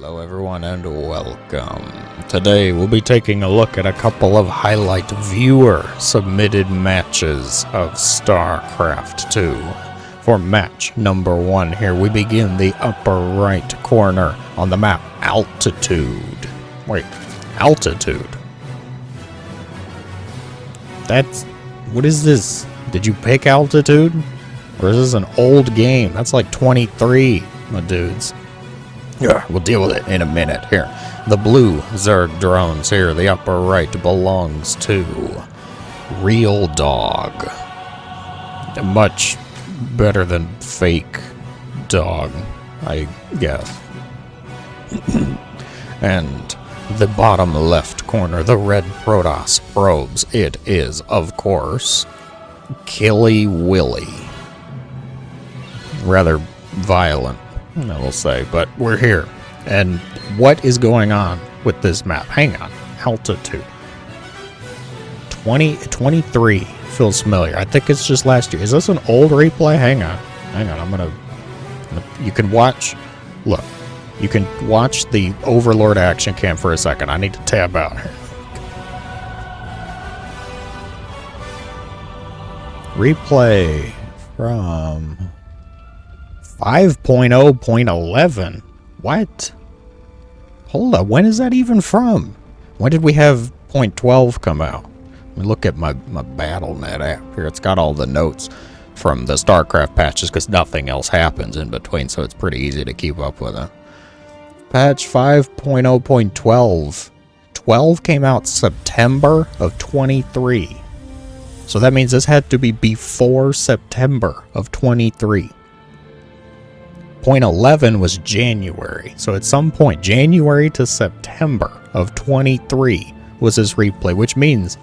Hello everyone and welcome. Today we'll be taking a look at a couple of highlight viewer submitted matches of StarCraft 2. For match number 1 here we begin the upper right corner on the map Altitude. Wait, Altitude? What is this? Did you pick Altitude? Or is this an old game? That's like 23, my dudes. Yeah, we'll deal with it in a minute here. The blue Zerg drones here, the upper right, belongs to Real Dog. Much better than fake dog, I guess. And the bottom left corner, the red Protoss probes, it is, of course, Killy Willy. Rather violent, I will say, but we're here. And what is going on with this map? Hang on. Altitude. 23 feels familiar. I think it's just last year. Is this an old replay? Hang on. You can watch. Look. You can watch the Overlord action cam for a second. I need to tab out here. Replay from 5.0.11. What? Hold up, when is that even from? When did we have .12 come out? Let me look at my BattleNet app here. It's got all the notes from the StarCraft patches because nothing else happens in between, so it's pretty easy to keep up with it. Patch 5.0.12. 12 came out September of 23. So that means this had to be before September of 23. Point 11 was January, so at some point, January to September of 23 was his replay, which means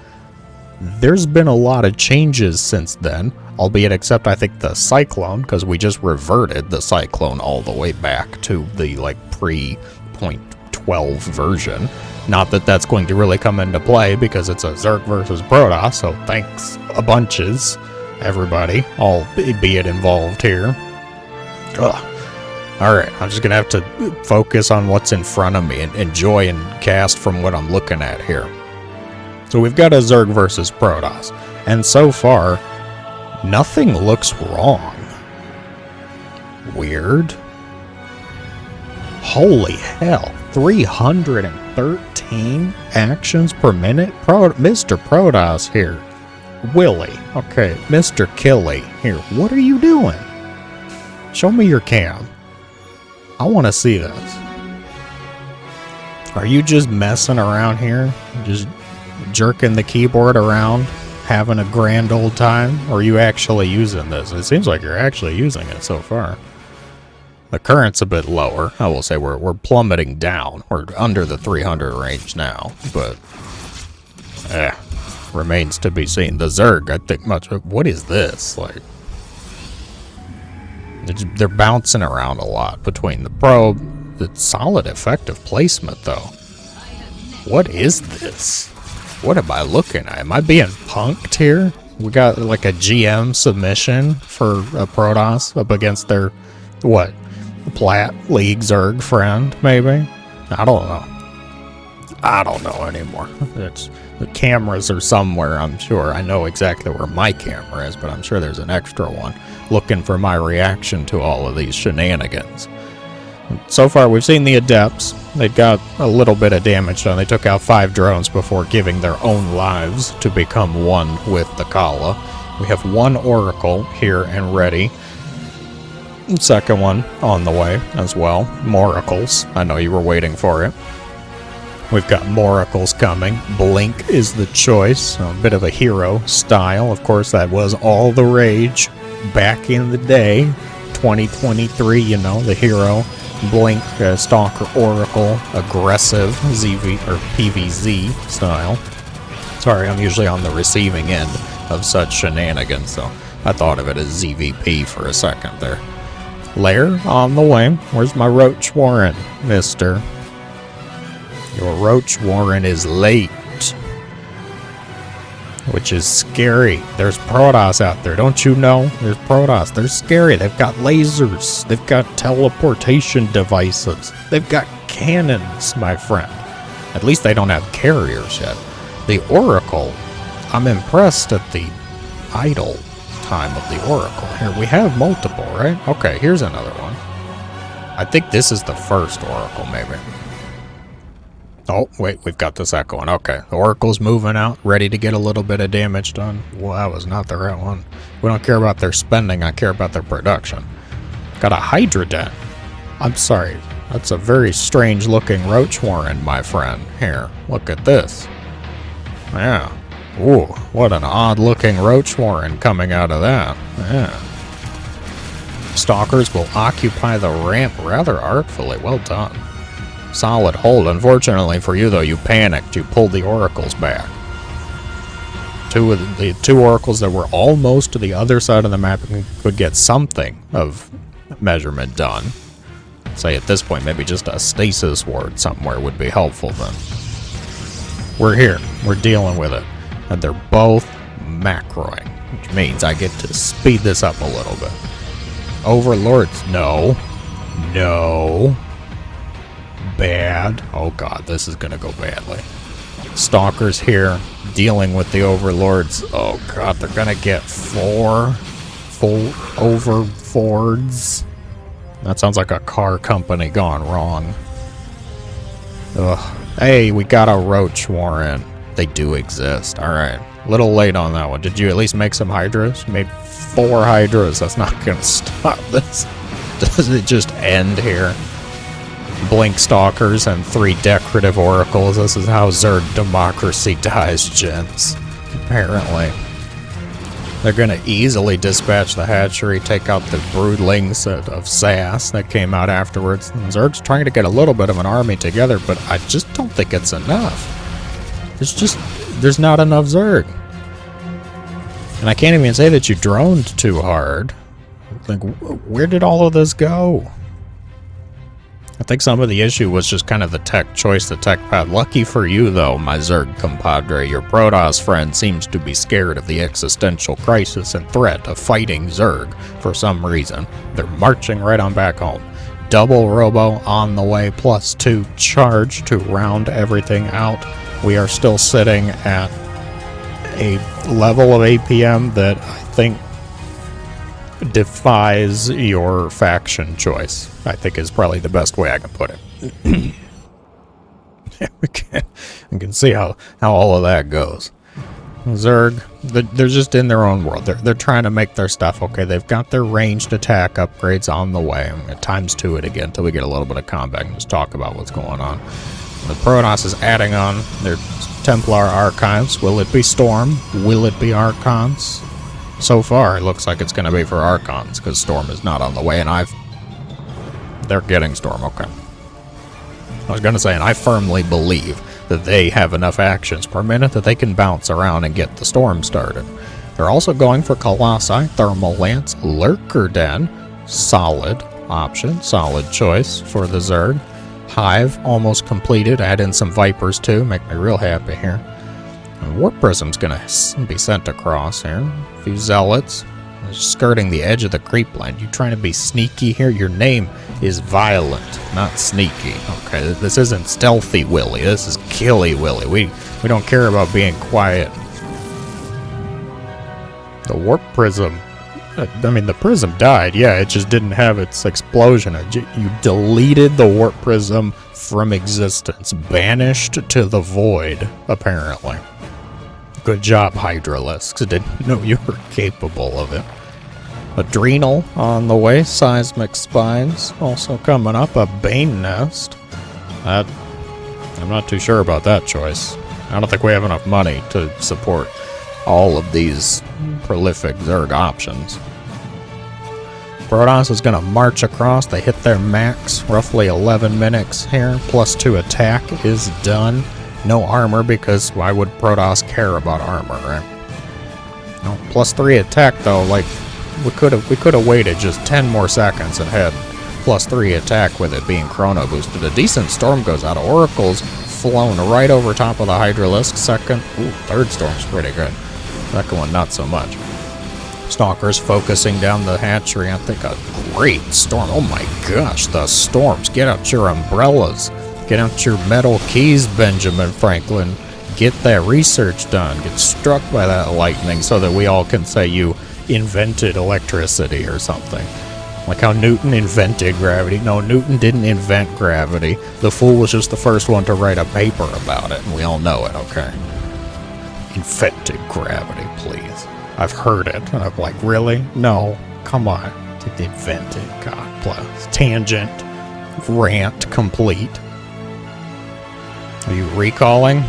there's been a lot of changes since then, albeit except I think the Cyclone, because we just reverted the Cyclone all the way back to the pre-.12 version. Not that that's going to really come into play because it's a Zerg versus Protoss, so thanks a bunches, everybody, albeit involved here. Ugh. Alright, I'm just going to have to focus on what's in front of me and enjoy and cast from what I'm looking at here. So we've got a Zerg versus Protoss, and so far, nothing looks wrong. Weird. Holy hell, 313 actions per minute? Mr. Protoss here. Willy. Okay, Mr. Killy here. What are you doing? Show me your cam. I want to see this. Are you just messing around here? Just jerking the keyboard around? Having a grand old time? Or are you actually using this? It seems like you're actually using it so far. The current's a bit lower. I will say we're plummeting down. We're under the 300 range now. But, remains to be seen. The Zerg, I think much... What is this? Like... They're bouncing around a lot between the probe. It's solid effective placement though. What is this? What am I looking at? Am I being punked here? We got like a GM submission for a Protoss up against their, what? Plat League Zerg friend, maybe? I don't know. I don't know anymore. The cameras are somewhere, I'm sure. I know exactly where my camera is, but I'm sure there's an extra one looking for my reaction to all of these shenanigans. So far, we've seen the Adepts. They got a little bit of damage done. They took out 5 drones before giving their own lives to become one with the Kala. We have 1 Oracle here and ready. Second one on the way as well. Moracles. I know you were waiting for it. We've got Moracles coming. Blink is the choice. A bit of a hero style. Of course, that was all the rage back in the day. 2023, you know, the hero. Blink, Stalker, Oracle, aggressive, ZV or PVZ style. Sorry, I'm usually on the receiving end of such shenanigans, so I thought of it as ZVP for a second there. Lair on the way. Where's my Roach Warren, mister? Your Roach Warren is late. which is scary. There's Protoss out there, don't you know? There's Protoss. They're scary. They've got lasers. They've got teleportation devices. They've got cannons, my friend. At least they don't have carriers yet. The Oracle, I'm impressed at the idle time of the Oracle. Here, we have multiple, right? Okay, here's another one. I think this is the first Oracle, maybe. Oh, wait, we've got this echoing. Okay, the Oracle's moving out, ready to get a little bit of damage done. Well, that was not the right one. We don't care about their spending, I care about their production. Got a Hydra Den. I'm sorry, that's a very strange looking roach warren, my friend. Here, look at this. Yeah. Ooh, what an odd looking roach warren coming out of that. Yeah. Stalkers will occupy the ramp rather artfully. Well done. Solid hold. Unfortunately for you, though, you panicked. You pulled the oracles back. The two oracles that were almost to the other side of the map could get something of measurement done. Say at this point, maybe just a stasis ward somewhere would be helpful then. We're here. We're dealing with it. And they're both macroing, which means I get to speed this up a little bit. Overlords. No. No. Bad. Oh god, this is gonna go badly. Stalkers here, dealing with the overlords. Oh god, they're gonna get four overfords. That sounds like a car company gone wrong. Ugh. Hey, we got a roach warren. They do exist. Alright. A little late on that one. Did you at least make some hydras? You made 4 hydras. That's not gonna stop this. Does it just end here? Blink Stalkers and 3 decorative oracles. This is how Zerg democracy dies, gents. Apparently. They're gonna easily dispatch the hatchery, take out the broodlings of SAS that came out afterwards. And Zerg's trying to get a little bit of an army together, but I just don't think it's enough. There's not enough Zerg. And I can't even say that you droned too hard. Like, where did all of this go? I think some of the issue was just kind of the tech choice, the tech path. Lucky for you, though, my Zerg compadre, your Protoss friend seems to be scared of the existential crisis and threat of fighting Zerg for some reason. They're marching right on back home. Double Robo on the way, +2 charge to round everything out. We are still sitting at a level of APM that I think defies your faction choice, I think is probably the best way I can put it. We can see how all of that goes. Zerg, they're just in their own world. They're trying to make their stuff. Okay, they've got their ranged attack upgrades on the way. I'm going to ×2 it again until we get a little bit of combat and just talk about what's going on. The Protoss is adding on their Templar Archives. Will it be Storm? Will it be Archons? So far, it looks like it's going to be for Archons, because Storm is not on the way, and they're getting Storm, okay. I was going to say, and I firmly believe that they have enough actions per minute that they can bounce around and get the Storm started. They're also going for Colossi, Thermal Lance, Lurker Den, solid option, solid choice for the Zerg. Hive, almost completed, add in some Vipers too, make me real happy here. And Warp Prism's gonna be sent across here. A few Zealots, skirting the edge of the creep line. You trying to be sneaky here? Your name is Violent, not Sneaky. Okay, this isn't Stealthy Willy, this is Killy Willy. We don't care about being quiet. The Warp Prism, I mean, the Prism died, yeah, it just didn't have its explosion. You deleted the Warp Prism from existence, banished to the void, apparently. Good job, Hydralisks. Didn't know you were capable of it. Adrenal on the way, Seismic Spines also coming up, a Bane Nest. I'm not too sure about that choice. I don't think we have enough money to support all of these prolific Zerg options. Protoss is going to march across. They hit their max, roughly 11 minutes here. +2 attack is done. No armor, because why would Protoss care about armor, right? No, +3 attack though, like we could have waited just 10 more seconds and had +3 attack with it being chrono boosted. A decent storm goes out. Oracle's flown right over top of the Hydralisk. Third storm's pretty good. Second one, not so much. Stalkers focusing down the hatchery. I think a great storm. Oh my gosh, the storms. Get out your umbrellas. Get out your metal keys, Benjamin Franklin. Get that research done. Get struck by that lightning so that we all can say you invented electricity or something. Like how Newton invented gravity. No, Newton didn't invent gravity. The fool was just the first one to write a paper about it, and we all know it, okay? Invented gravity, please. I've heard it, and I'm like, really? No, come on. Invented, God bless. Tangent, rant complete. Are you recalling?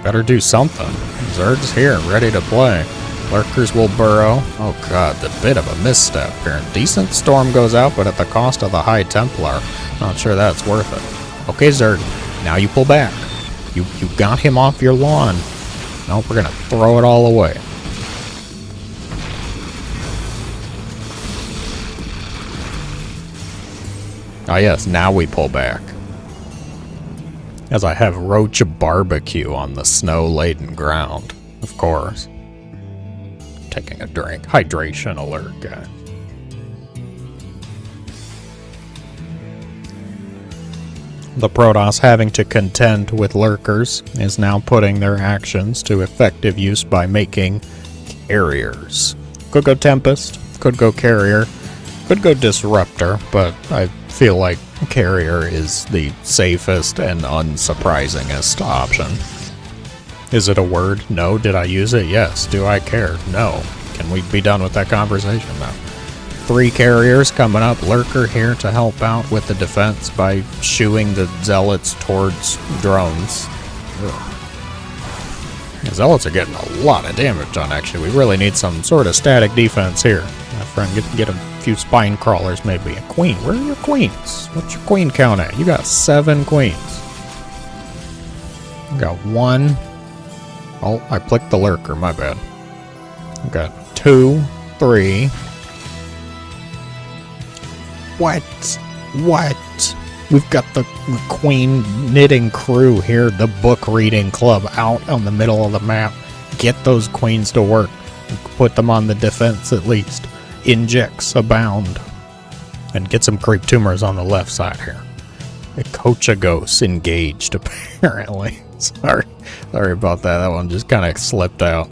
Better do something. Zerg's here, ready to play. Lurkers will burrow. Oh god, the bit of a misstep here. Decent storm goes out, but at the cost of the High Templar. Not sure that's worth it. Okay, Zerg, now you pull back. You got him off your lawn. No, we're gonna throw it all away. Ah yes, now we pull back. As I have roach barbecue on the snow-laden ground, of course. Taking a drink. Hydration alert, guy. The Protoss, having to contend with lurkers, is now putting their actions to effective use by making carriers. Could go Tempest, could go Carrier, could go Disruptor, but I feel like Carrier is the safest and unsurprisingest option. Is it a word? No. Did I use it? Yes. Do I care? No. Can we be done with that conversation now? 3 carriers coming up. Lurker here to help out with the defense by shooing the zealots towards drones. Ugh. The zealots are getting a lot of damage done, actually. We really need some sort of static defense here. My friend, get a few spine crawlers, maybe. A queen. Where are your queens? What's your queen count at? You got 7 queens. You got 1. Oh, I clicked the lurker, my bad. I got 2, 3. What? We've got the queen knitting crew here, the book reading club out on the middle of the map. Get those queens to work. Put them on the defense at least. Injects abound. And get some creep tumors on the left side here. The Cochagos engaged, apparently. Sorry about that. That one just kind of slipped out.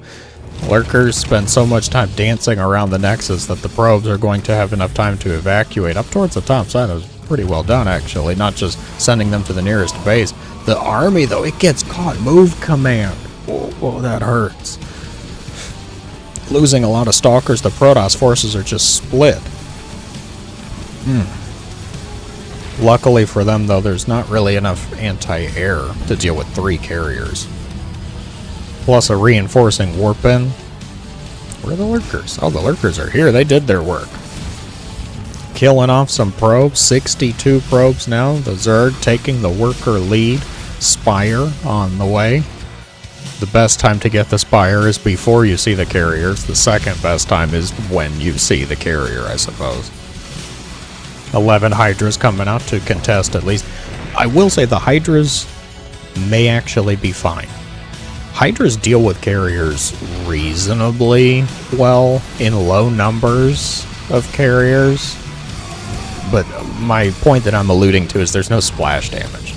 Lurkers spend so much time dancing around the Nexus that the probes are going to have enough time to evacuate. Up towards the top side, it was pretty well done, actually. Not just sending them to the nearest base. The army, though, it gets caught. Move command. Whoa, that hurts. Losing a lot of stalkers, the Protoss forces are just split. Luckily for them, though, there's not really enough anti-air to deal with 3 carriers. Plus a reinforcing warp in. Where are the lurkers? Oh, the lurkers are here. They did their work. Killing off some probes. 62 probes now. The Zerg taking the worker lead. Spire on the way. The best time to get the Spire is before you see the carriers. The second best time is when you see the carrier, I suppose. 11 Hydras coming out to contest at least. I will say the Hydras may actually be fine. Hydras deal with carriers reasonably well in low numbers of carriers. But my point that I'm alluding to is there's no splash damage.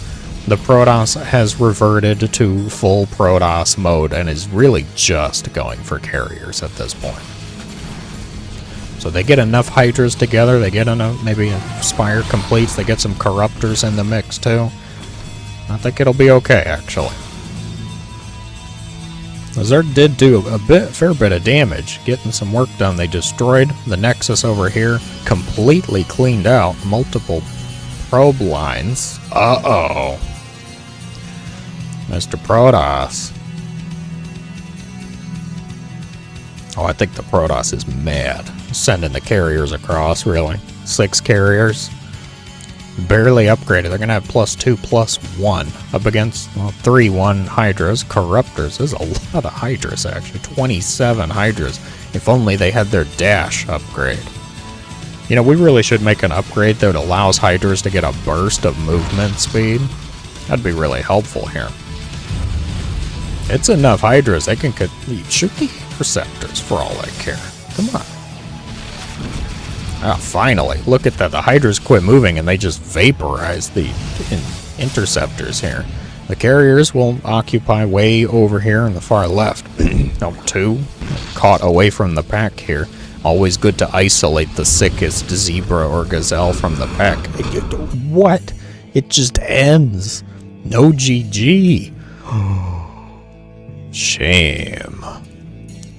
The Protoss has reverted to full Protoss mode and is really just going for carriers at this point. So they get enough Hydras together, they get enough, maybe a Spire completes, they get some Corruptors in the mix too. I think it'll be okay, actually. The Zerg did do a fair bit of damage, getting some work done. They destroyed the Nexus over here, completely cleaned out multiple probe lines. Uh-oh. Mr. Protoss. Oh, I think the Protoss is mad. Sending the carriers across, really. 6 carriers. Barely upgraded. They're going to have +2, +1 up against 3-1 Hydras. Corruptors. There's a lot of Hydras, actually. 27 Hydras. If only they had their dash upgrade. You know, we really should make an upgrade that allows Hydras to get a burst of movement speed. That'd be really helpful here. It's enough Hydras. They can shoot the interceptors for all I care. Come on. Ah, finally. Look at that. The Hydras quit moving and they just vaporized the interceptors here. The carriers will occupy way over here in the far left. No, 2. Caught away from the pack here. Always good to isolate the sickest zebra or gazelle from the pack. What? It just ends. No GG. Shame.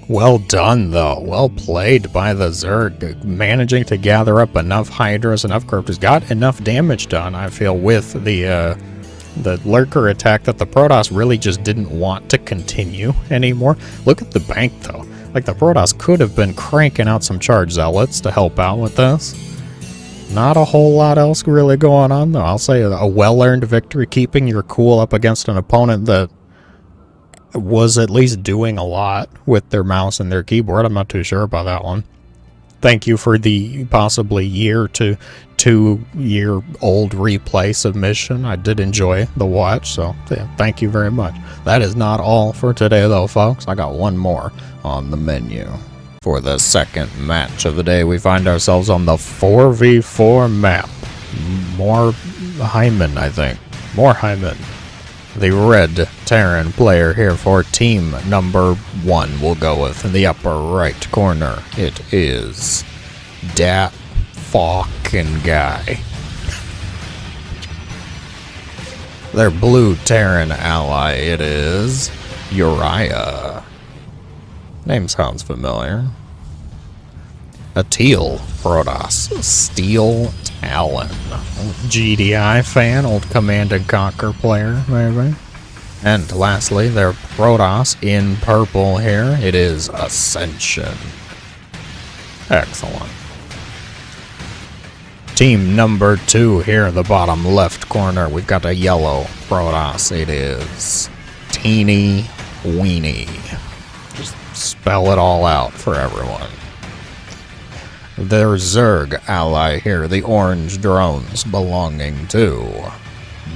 Well done, though. Well played by the Zerg. Managing to gather up enough Hydras, enough Corruptors. Got enough damage done, I feel, with the Lurker attack that the Protoss really just didn't want to continue anymore. Look at the bank, though. Like, the Protoss could have been cranking out some Charge Zealots to help out with this. Not a whole lot else really going on, though. I'll say a well-earned victory, keeping your cool up against an opponent that was at least doing a lot with their mouse and their keyboard. I'm not too sure about that one. Thank you for the possibly year to 2-year-old replay submission. I did enjoy the watch, so yeah, thank you very much. That is not all for today, though, folks. I got one more on the menu. For the second match of the day, we find ourselves on the 4v4 map. More Hyman, I think. More Hyman. The red Terran player here for team number 1 will go with in the upper right corner. It is that fucking guy. Their blue Terran ally, it is Uriah. Name sounds familiar. A teal Protoss, Steel Talon. GDI fan, old Command and Conquer player, maybe. And lastly, their Protoss in purple here. It is Ascension. Excellent. Team number 2 here in the bottom left corner. We've got a yellow Protoss. It is Teeny Weeny. Just spell it all out for everyone. Their Zerg ally here, the orange drones belonging to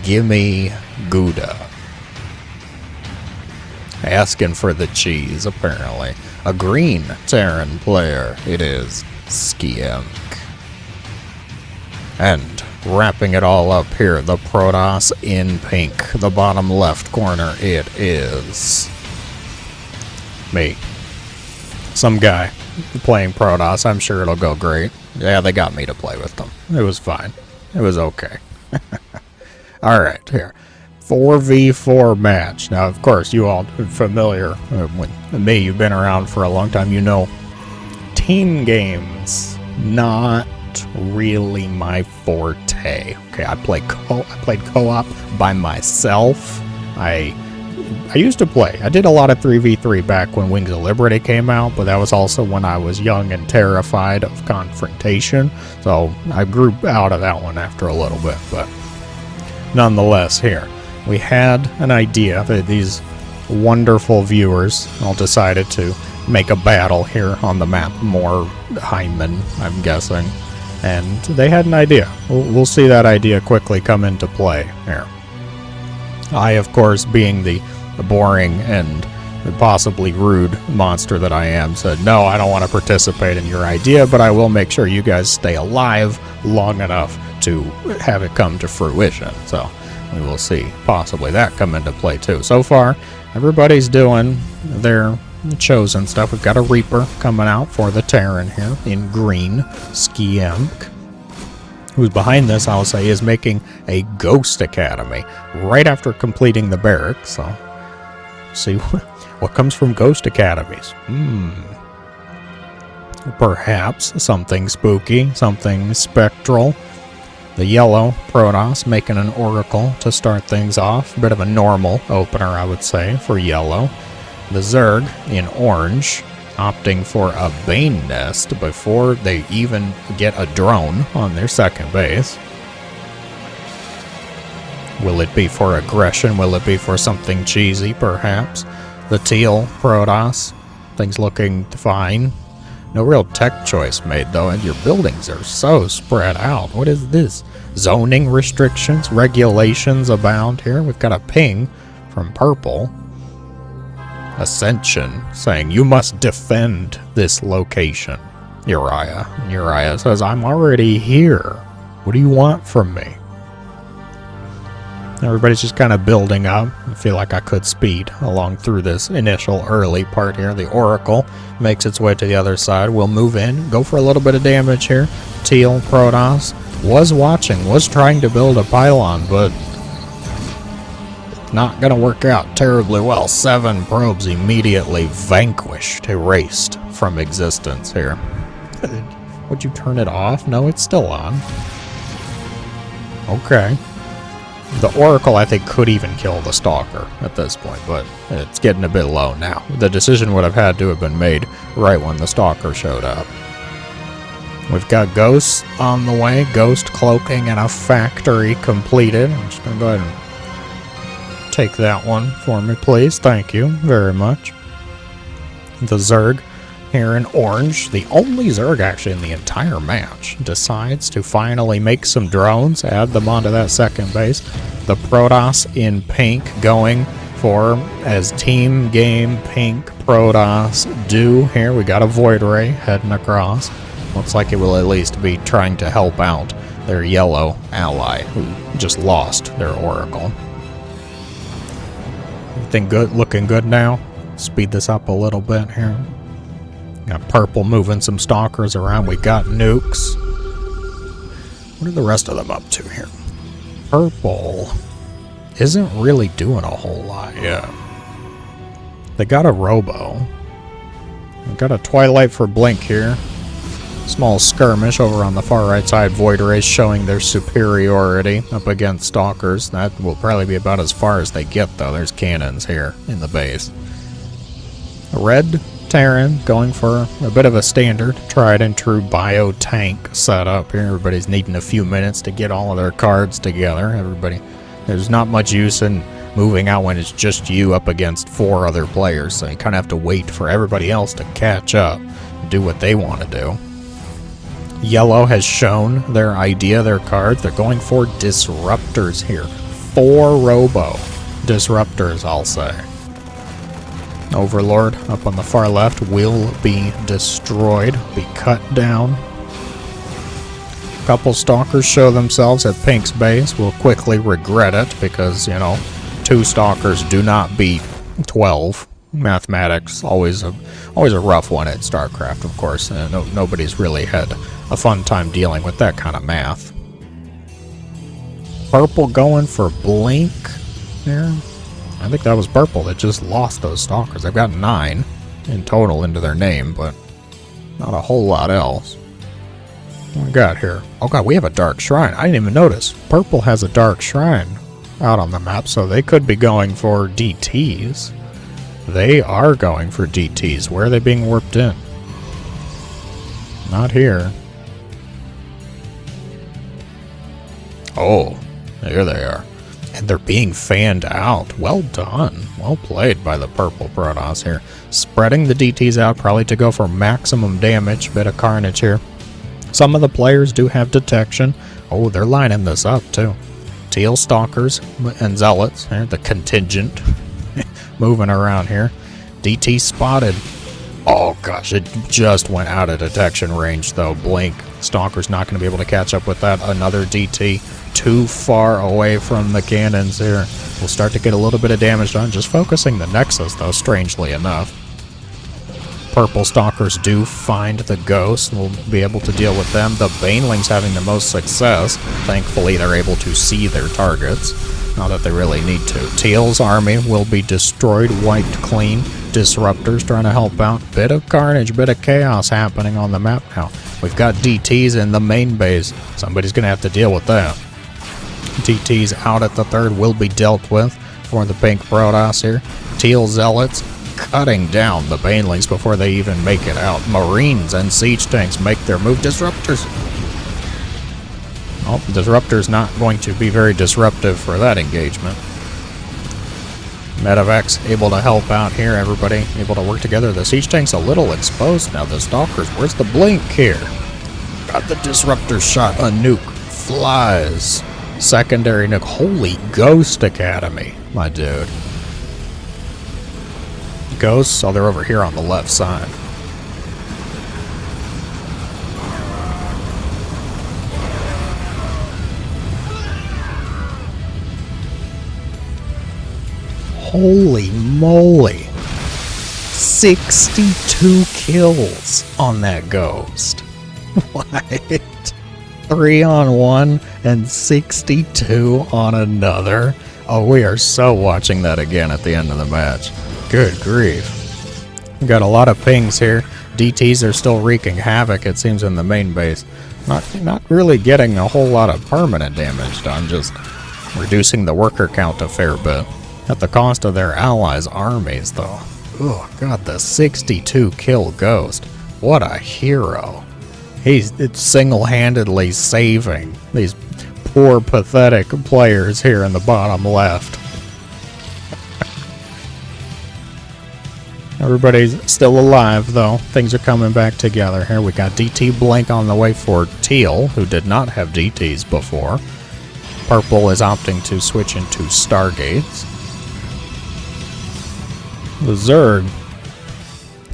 Gimme Gouda. Asking for the cheese, apparently. A green Terran player, it is Skiemk. And wrapping it all up here, the Protoss in pink. The bottom left corner, it is me. Some guy playing Protoss. I'm sure it'll go great. Yeah, they got me to play with them. It was fine. It was okay. Alright, here. 4v4 match. Now, of course, you all are familiar with me. You've been around for a long time. You know, team games, not really my forte. Okay, I played co-op by myself. I used to play. I did a lot of 3v3 back when Wings of Liberty came out, but that was also when I was young and terrified of confrontation. So I grew out of that one after a little bit, but nonetheless, here we had an idea that these wonderful viewers all decided to make a battle here on the map. More Hyman, I'm guessing. And they had an idea. We'll see that idea quickly come into play here. I, of course, being the boring and possibly rude monster that I am, said, no, I don't want to participate in your idea, but I will make sure you guys stay alive long enough to have it come to fruition. So we will see possibly that come into play too. So far, everybody's doing their chosen stuff. We've got a Reaper coming out for the Terran here in green, Skiemk. Who's behind this, I'll say, is making a Ghost Academy right after completing the barracks. So, see what comes from Ghost Academies. Perhaps something spooky, something spectral. The yellow Protoss making an Oracle to start things off. A bit of a normal opener, I would say, for yellow. The Zerg in orange, opting for a Bane Nest before they even get a drone on their second base. Will it be for aggression? Will it be for something cheesy, perhaps? The teal Protoss, things looking fine. No real tech choice made, though, and your buildings are so spread out. What is this? Zoning restrictions, regulations abound here. We've got a ping from purple. Ascension, saying, you must defend this location, Uriah. And Uriah says, I'm already here. What do you want from me? Everybody's just kind of building up. I feel like I could speed along through this initial early part here. The Oracle makes its way to the other side. We'll move in, go for a little bit of damage here. Teal Protoss was watching, was trying to build a pylon, but not going to work out terribly well. 7 probes immediately vanquished, erased from existence here. Would you turn it off? No, it's still on. Okay. The Oracle, I think, could even kill the Stalker at this point, but it's getting a bit low now. The decision would have had to have been made right when the Stalker showed up. We've got Ghosts on the way. Ghost cloaking and a factory completed. I'm just going to go ahead and take that one for me, please. Thank you very much. The Zerg here in orange, the only Zerg actually in the entire match, decides to finally make some drones, add them onto that second base. The Protoss in pink going for, as team game pink Protoss do here. We got a Void Ray heading across. Looks like it will at least be trying to help out their yellow ally who just lost their Oracle. Everything good, looking good now. Speed this up a little bit here. Got purple moving some stalkers around. We got nukes. What are the rest of them up to here? Purple isn't really doing a whole lot yet. They got a robo. They got a twilight for blink here. Small skirmish over on the far right side. Void Rays showing their superiority up against stalkers. That will probably be about as far as they get, though. There's cannons here in the base. Red Terran going for a bit of a standard, tried and true bio tank setup here. Everybody's needing a few minutes to get all of their cards together. There's not much use in moving out when it's just you up against 4 other players, so you kind of have to wait for everybody else to catch up and do what they want to do. Yellow has shown their idea, their cards. They're going for disruptors here. 4 robo disruptors, I'll say. Overlord up on the far left will be destroyed, be cut down. A couple stalkers show themselves at Pink's base. Will quickly regret it because, 2 stalkers do not beat 12. Mathematics always a rough one at StarCraft, of course. Nobody's really had a fun time dealing with that kind of math. Purple going for blink there. I think that was purple that just lost those stalkers. They've got 9 in total into their name, but not a whole lot else. What we got here? Oh god, we have a dark shrine. I didn't even notice. Purple has a dark shrine out on the map, so they could be going for DTs. They are going for DTs. Where are they being warped in? Not here. Oh, here they are. And they're being fanned out. Well done. Well played by the purple Protoss here. Spreading the DTs out, probably to go for maximum damage. Bit of carnage here. Some of the players do have detection. Oh, they're lining this up too. Teal Stalkers and Zealots. The contingent moving around here. DT spotted. Oh gosh, it just went out of detection range though. Blink. Stalker's not going to be able to catch up with that. Another DT. Too far away from the cannons here. We'll start to get a little bit of damage done. Just focusing the Nexus, though, strangely enough. Purple Stalkers do find the Ghost. We'll be able to deal with them. The Banelings having the most success. Thankfully, they're able to see their targets. Not that they really need to. Teal's army will be destroyed, wiped clean. Disruptors trying to help out. Bit of carnage, bit of chaos happening on the map now. We've got DTs in the main base. Somebody's going to have to deal with that. DTs out at the third will be dealt with for the pink Protoss here. Teal Zealots cutting down the Banelings before they even make it out. Marines and siege tanks make their move. Disruptors. Oh, Disruptor's not going to be very disruptive for that engagement. Medevacs able to help out here. Everybody able to work together. The siege tank's a little exposed now. The Stalkers, where's the blink here? Got the Disruptor shot. A nuke flies. Secondary nuke. Holy Ghost Academy, my dude. ghosts? Oh, they're over here on the left side. Holy moly. 62 kills on that ghost. What? 3 on one and 62 on another. Oh, we are so watching that again at the end of the match. Good grief. We got a lot of pings here. DTs are still wreaking havoc, it seems, in the main base. Not really getting a whole lot of permanent damage done, just reducing the worker count a fair bit. At the cost of their allies' armies, though. Oh, God, the 62 kill ghost. What a hero. He's single-handedly saving these poor, pathetic players here in the bottom left. Everybody's still alive, though. Things are coming back together here. We got DT Blink on the way for Teal, who did not have DTs before. Purple is opting to switch into Stargates. The Zerg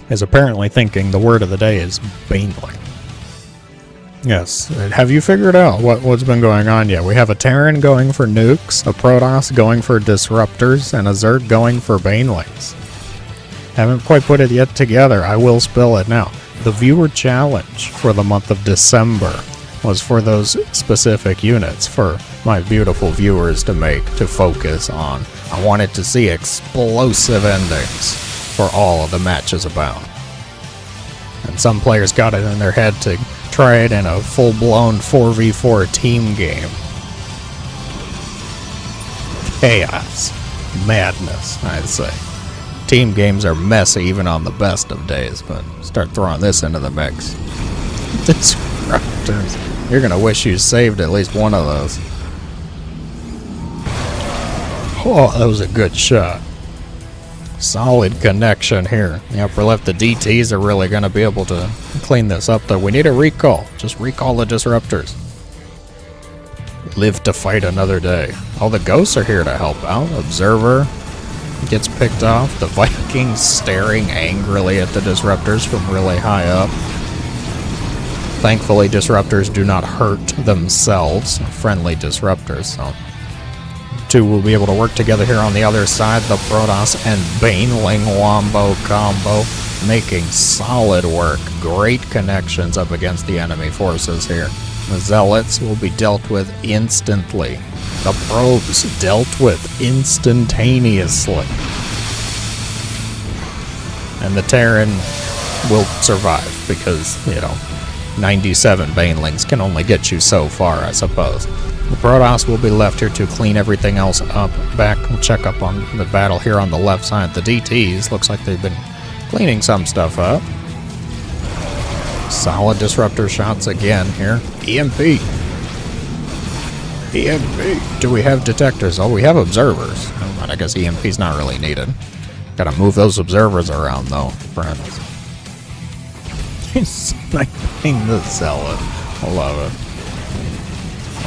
is apparently thinking the word of the day is Baneling. Yes, have you figured out what's been going on yet? We have a Terran going for nukes, a Protoss going for disruptors, and a Zerg going for Banelings. Haven't quite put it yet together. I will spill it now. The viewer challenge for the month of December was for those specific units for my beautiful viewers to focus on. I wanted to see explosive endings for all of the matches about. And some players got it in their head to try it in a full-blown 4v4 team game. Chaos. Madness, I'd say. Team games are messy even on the best of days, but start throwing this into the mix. Disruptors. You're gonna wish you saved at least one of those. Oh, that was a good shot. Solid connection here. The upper left, the DTs are really gonna be able to clean this up, though. We need a recall. Just recall the disruptors. Live to fight another day. Oh, the ghosts are here to help out. Observer gets picked off. The Vikings staring angrily at the disruptors from really high up. Thankfully, disruptors do not hurt themselves. Friendly disruptors, so two will be able to work together here on the other side. The Protoss and Baneling Wombo combo making solid work. Great connections up against the enemy forces here. The Zealots will be dealt with instantly. The Probes dealt with instantaneously. And the Terran will survive because, 97 Banelings can only get you so far, I suppose. The Protoss will be left here to clean everything else up. Back, we'll check up on the battle here on the left side. The DTs, looks like they've been cleaning some stuff up. Solid disruptor shots again here. EMP. EMP. Do we have detectors? Oh, we have observers. I guess EMP's not really needed. Gotta move those observers around, though, friends. He's sniping the Zealot. I love it.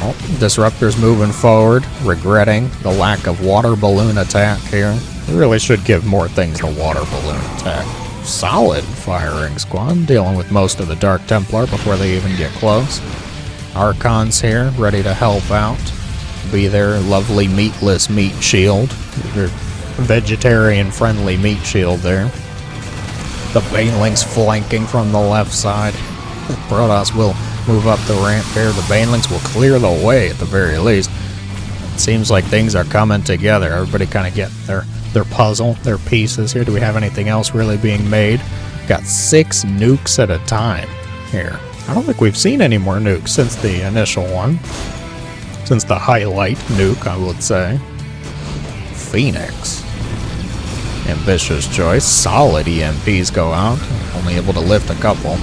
Oh, disruptors moving forward, regretting the lack of water balloon attack here. We really should give more things the water balloon attack. Solid firing squad, dealing with most of the Dark Templar before they even get close. Archons here, ready to help out. Be their lovely meatless meat shield. Their vegetarian-friendly meat shield there. The Banelings flanking from the left side. The Protoss will move up the ramp here. The Banelings will clear the way at the very least. It seems like things are coming together. Everybody kind of get their puzzle, their pieces here. Do we have anything else really being made? Got 6 nukes at a time here. I don't think we've seen any more nukes since the initial one. Since the highlight nuke, I would say. Phoenix. Ambitious choice. Solid EMPs go out. Only able to lift a couple.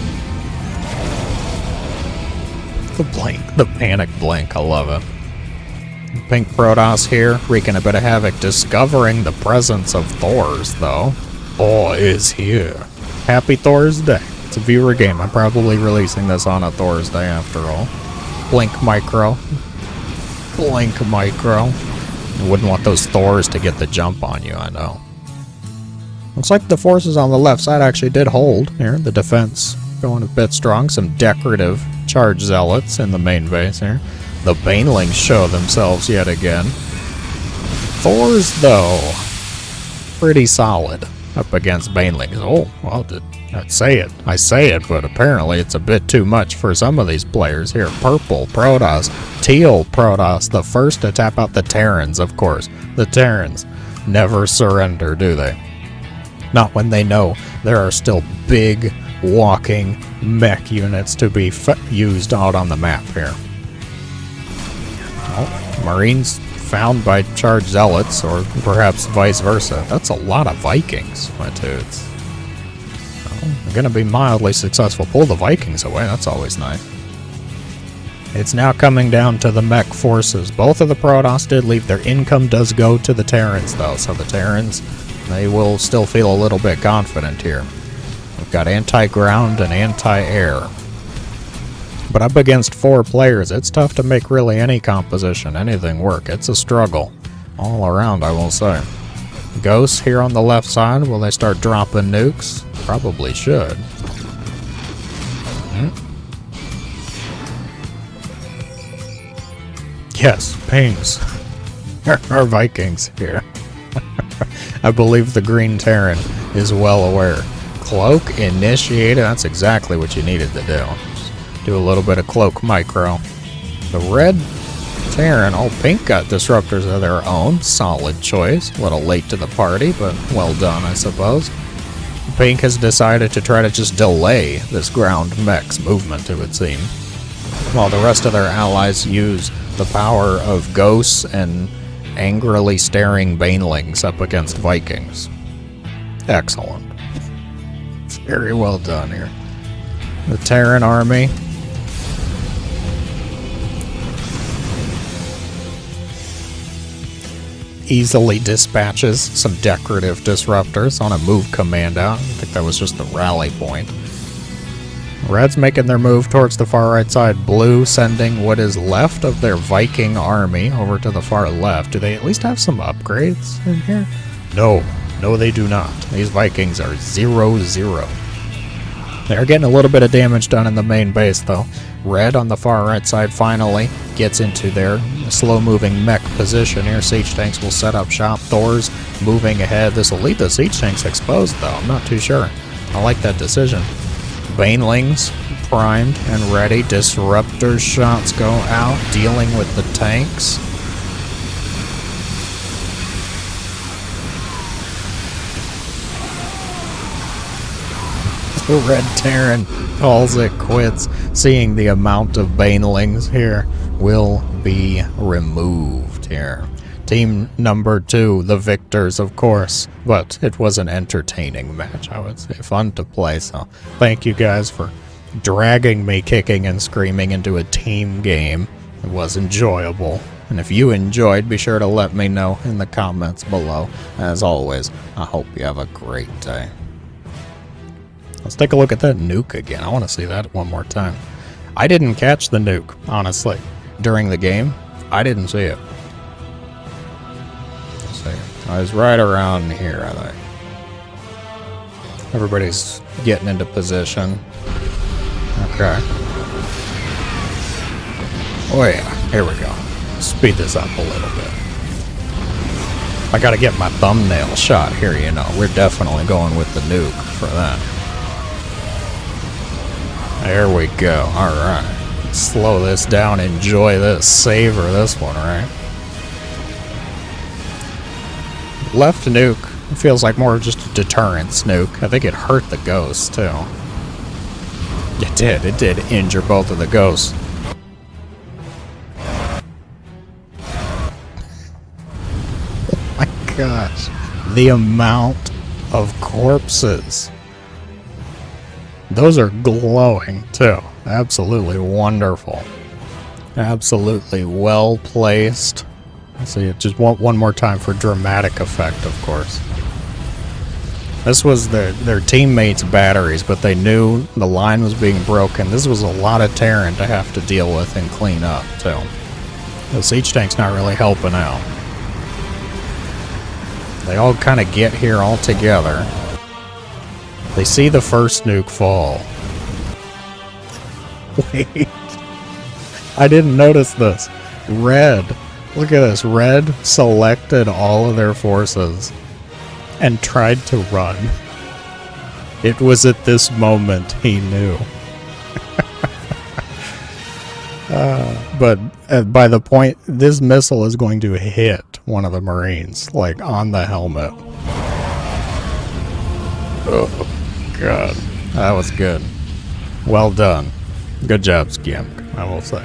The blink. The panic blink. I love it. Pink Protoss here, wreaking a bit of havoc. Discovering the presence of Thors, though. Oh, is here. Happy Thors Day. It's a viewer game. I'm probably releasing this on a Thors Day after all. Blink micro. Blink micro. You wouldn't want those Thors to get the jump on you, I know. Looks like the forces on the left side actually did hold here. The defense going a bit strong. Some decorative charge zealots in the main base here. The banelings show themselves yet again. Thors, though, pretty solid up against banelings. Oh, well, I say it, but apparently it's a bit too much for some of these players here. Purple Protoss, teal Protoss, the first to tap out the Terrans, of course. The Terrans never surrender, do they? Not when they know there are still big walking mech units to be used out on the map here. Oh, Marines found by charge zealots, or perhaps vice versa. That's a lot of Vikings, my dudes. Well, they're gonna be mildly successful. Pull the Vikings away, that's always nice. It's now coming down to the mech forces. Both of the Protoss did leave. Their income does go to the Terrans, though, so the Terrans, they will still feel a little bit confident here. We've got anti-ground and anti-air. But up against 4 players, it's tough to make really any composition, anything work. It's a struggle all around, I will say. Ghosts here on the left side, will they start dropping nukes? Probably should. Yes, pings. There are Vikings here. I believe the Green Terran is well aware. Cloak initiated, that's exactly what you needed to do. Do a little bit of cloak micro. The red Terran, oh, pink got disruptors of their own. Solid choice. A little late to the party, but well done, I suppose. Pink has decided to try to just delay this ground mech's movement, it would seem, while the rest of their allies use the power of ghosts and angrily staring banelings up against Vikings. Excellent. Very well done here. The Terran army easily dispatches some decorative disruptors on a move command out. I think that was just the rally point. Red's making their move towards the far right side. Blue sending what is left of their Viking army over to the far left. Do they at least have some upgrades in here? No. No, they do not. These Vikings are 0-0. They're getting a little bit of damage done in the main base, though. Red on the far right side finally gets into their slow-moving mech position here. Siege tanks will set up shop. Thor's moving ahead. This will leave the siege tanks exposed, though. I'm not too sure. I like that decision. Banelings primed and ready. Disruptor shots go out, dealing with the tanks. The Red Terran calls it quits, seeing the amount of banelings here will be removed here. Team number 2, the victors, of course, but it was an entertaining match, I would say. Fun to play, so thank you guys for dragging me kicking and screaming into a team game. It was enjoyable, and if you enjoyed, be sure to let me know in the comments below. As always, I hope you have a great day. Let's take a look at that nuke again. I want to see that one more time. I didn't catch the nuke, honestly, during the game. I didn't see it. Let's see. I was right around here, I think. Everybody's getting into position. Okay. Oh yeah, here we go. Speed this up a little bit. I gotta get my thumbnail shot here, you know. We're definitely going with the nuke for that. There we go. Alright. Slow this down. Enjoy this. Savor this one, right? Left nuke feels like more of just a deterrence nuke. I think it hurt the ghosts, too. It did. It did injure both of the ghosts. Oh my gosh. The amount of corpses. Those are glowing, too. Absolutely wonderful. Absolutely well placed. Let's see, just one more time for dramatic effect, of course. This was their teammates' batteries, but they knew the line was being broken. This was a lot of Terran to have to deal with and clean up, too. The siege tank's not really helping out. They all kind of get here all together. They see the first nuke fall. Wait. I didn't notice this. Red. Look at this. Red selected all of their forces and tried to run. It was at this moment he knew. But by the point, this missile is going to hit one of the Marines, like on the helmet. Oh, God. That was good. Well done. Good job, Skimp, I will say.